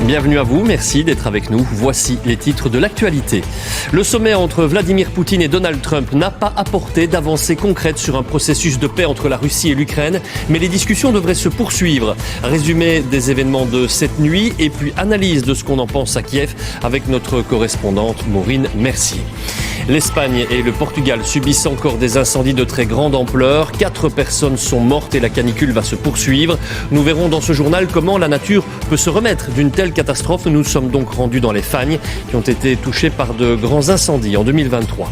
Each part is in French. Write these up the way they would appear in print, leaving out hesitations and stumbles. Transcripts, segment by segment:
Bienvenue à vous, merci d'être avec nous. Voici les titres de l'actualité. Le sommet entre Vladimir Poutine et Donald Trump n'a pas apporté d'avancées concrètes sur un processus de paix entre la Russie et l'Ukraine, mais les discussions devraient se poursuivre. Résumé des événements de cette nuit et puis analyse de ce qu'on en pense à Kiev avec notre correspondante Maureen Mercier. L'Espagne et le Portugal subissent encore des incendies de très grande ampleur. 4 personnes sont mortes et la canicule va se poursuivre. Nous verrons dans ce journal comment la nature peut se remettre d'une telle catastrophe. Nous sommes donc rendus dans les Fagnes qui ont été touchées par de grands incendies en 2023.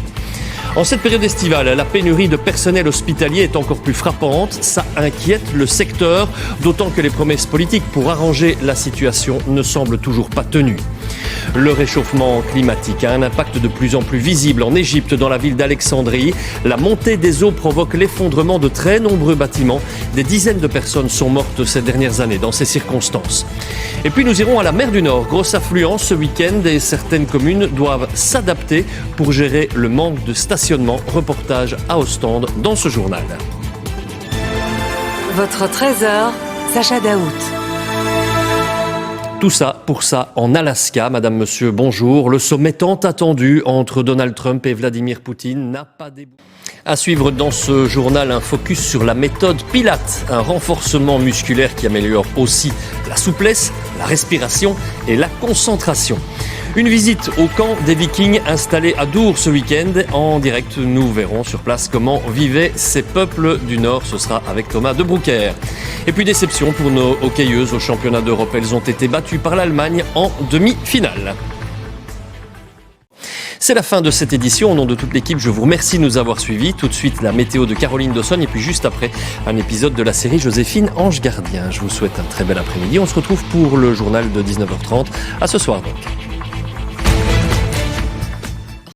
En cette période estivale, la pénurie de personnel hospitalier est encore plus frappante. Ça inquiète le secteur, d'autant que les promesses politiques pour arranger la situation ne semblent toujours pas tenues. Le réchauffement climatique a un impact de plus en plus visible en Égypte, dans la ville d'Alexandrie. La montée des eaux provoque l'effondrement de très nombreux bâtiments. Des dizaines de personnes sont mortes ces dernières années dans ces circonstances. Et puis nous irons à la mer du Nord. Grosse affluence ce week-end et certaines communes doivent s'adapter pour gérer le manque de stationnement. Reportage à Ostende dans ce journal. Votre trésor, Sacha Daout. Tout ça pour ça en Alaska. Madame, monsieur, bonjour. Le sommet tant attendu entre Donald Trump et Vladimir Poutine n'a pas débouché. À suivre dans ce journal, un focus sur la méthode Pilates, un renforcement musculaire qui améliore aussi la souplesse, la respiration et la concentration. Une visite au camp des Vikings installé à Dour ce week-end. En direct, nous verrons sur place comment vivaient ces peuples du Nord. Ce sera avec Thomas de Broucker. Et puis déception pour nos hockeyeuses au championnat d'Europe. Elles ont été battues par l'Allemagne en demi-finale. C'est la fin de cette édition. Au nom de toute l'équipe, je vous remercie de nous avoir suivis. Tout de suite, la météo de Caroline Dawson et puis juste après, un épisode de la série Joséphine Ange Gardien. Je vous souhaite un très bel après-midi. On se retrouve pour le journal de 19h30. À ce soir donc.